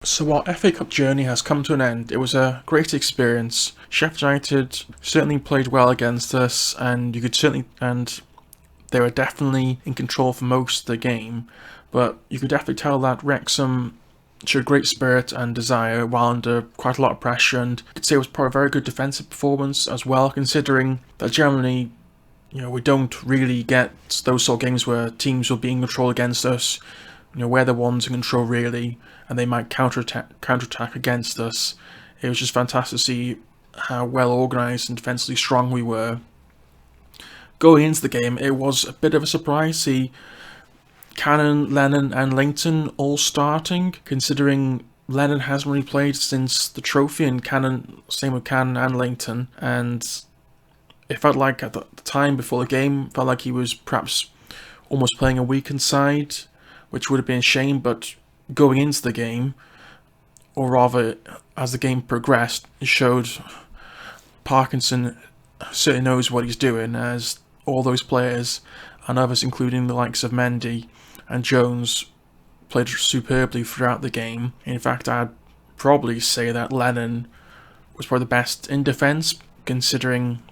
So our FA Cup journey has come to an end. It was a great experience. Sheffield United certainly played well against us, and they were definitely in control for most of the game. But you could definitely tell that Wrexham showed great spirit and desire while under quite a lot of pressure, and you could say it was probably a very good defensive performance as well, considering that generally, we don't really get those sort of games where teams will be in control against us. We're the ones in control really, and they might counterattack against us. It was just fantastic to see how well organised and defensively strong we were. Going into the game, it was a bit of a surprise to see Cannon, Lennon and Langton all starting, considering Lennon hasn't really played since the trophy, and same with Cannon and Langton, and it felt like at the time before the game, felt like he was perhaps almost playing a weakened side, which would have been a shame. But going into the game, or rather as the game progressed, it showed Parkinson certainly knows what he's doing, as all those players and others, including the likes of Mendy and Jones, played superbly throughout the game. In fact, I'd probably say that Lennon was probably the best in defence, considering,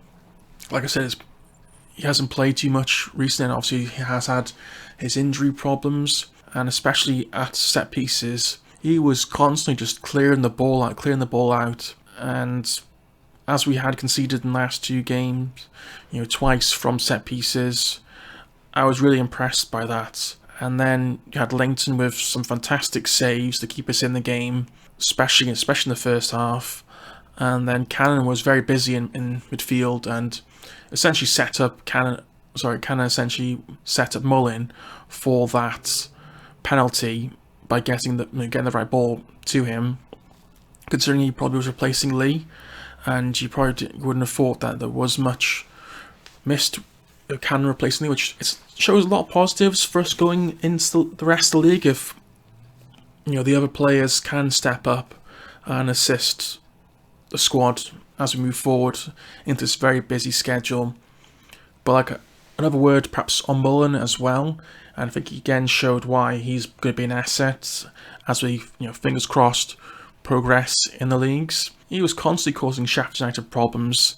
like I said, he hasn't played too much recently, and obviously he has had his injury problems, and especially at set pieces, he was constantly just clearing the ball out, and as we had conceded in the last two games, twice from set pieces, I was really impressed by that. And then you had Langton with some fantastic saves to keep us in the game, especially in the first half. And then Cannon was very busy in midfield and essentially Cannon essentially set up Mullin for that penalty by getting the right ball to him, considering he probably was replacing Lee, and you probably wouldn't have thought that there was much missed Cannon replacing Lee, which shows a lot of positives for us going into the rest of the league if the other players can step up and assist the squad as we move forward into this very busy schedule. But another word perhaps on Mullin as well, and I think he again showed why he's going to be an asset as we, fingers crossed, progress in the leagues. He was constantly causing Sheffield United problems,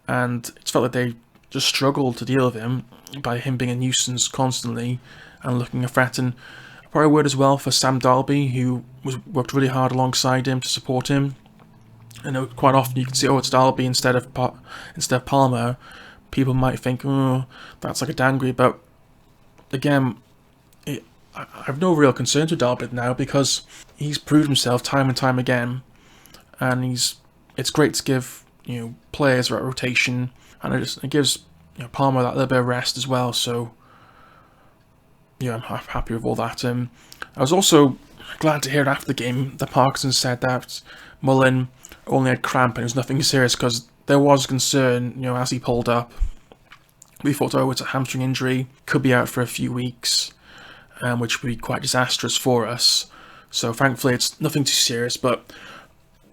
and it felt like they just struggled to deal with him by him being a nuisance constantly and looking a threat. And probably a word as well for Sam Dalby, who worked really hard alongside him to support him. I know quite often you can see, it's Dalby instead of Palmer. People might think, that's like a downgrade, but again, I have no real concerns with Dalby now because he's proved himself time and time again, and it's great to give players a rotation, and it gives Palmer that little bit of rest as well. So I'm happy with all that. I was also glad to hear after the game that Parkinson said that Mullin only had cramp and it was nothing serious, because there was concern, as he pulled up. We thought, it's a hamstring injury, could be out for a few weeks, which would be quite disastrous for us. So thankfully it's nothing too serious, but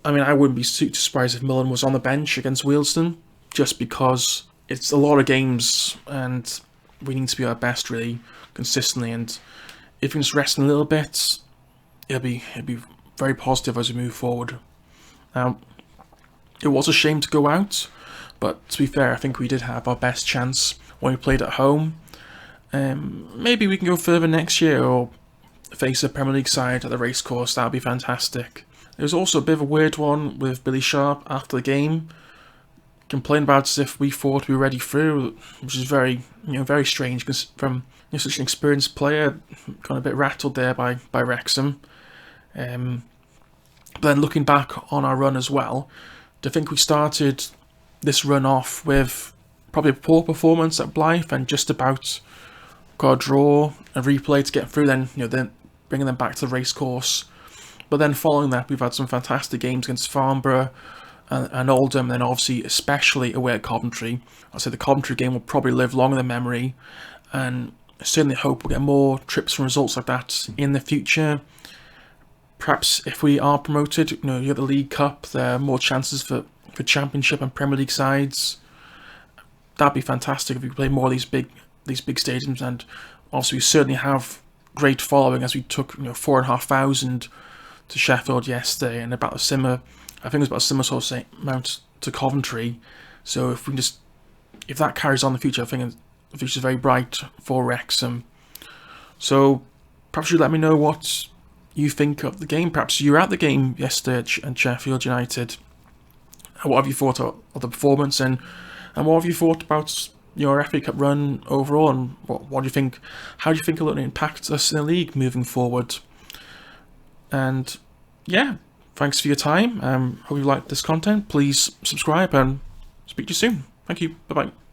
I wouldn't be too surprised if Mullin was on the bench against Wealdstone, just because it's a lot of games and we need to be our best really consistently, and if we can just rest a little bit, it'll be very positive as we move forward. Now, it was a shame to go out, but to be fair, I think we did have our best chance when we played at home. Maybe we can go further next year or face a Premier League side at the racecourse. That would be fantastic. There was also a bit of a weird one with Billy Sharp after the game, complained about as if we thought we were ready through, which is very strange, because from such an experienced player, got a bit rattled there by Wrexham. But then looking back on our run as well, I think we started this run off with probably a poor performance at Blythe and just about got a draw, a replay to get through, then bringing them back to the racecourse. But then following that, we've had some fantastic games against Farnborough and Oldham, and then obviously especially away at Coventry. I'd say the Coventry game will probably live long in the memory, and I certainly hope we'll get more trips from results like that in the future. Perhaps if we are promoted, you get the League Cup, there are more chances for Championship and Premier League sides. That'd be fantastic if we could play more of these big stadiums, and obviously we certainly have great following, as we took 4,500 to Sheffield yesterday, and about a similar, I think it was about a similar sort of same amount to Coventry. So if that carries on in the future, I think the future is very bright for Wrexham. So perhaps you let me know what you think of the game. Perhaps you were at the game yesterday at Sheffield United. What have you thought of the performance, and what have you thought about your FA Cup run overall, and what do you think? How do you think it'll impact us in the league moving forward? And yeah, thanks for your time. Hope you liked this content. Please subscribe and speak to you soon. Thank you. Bye bye.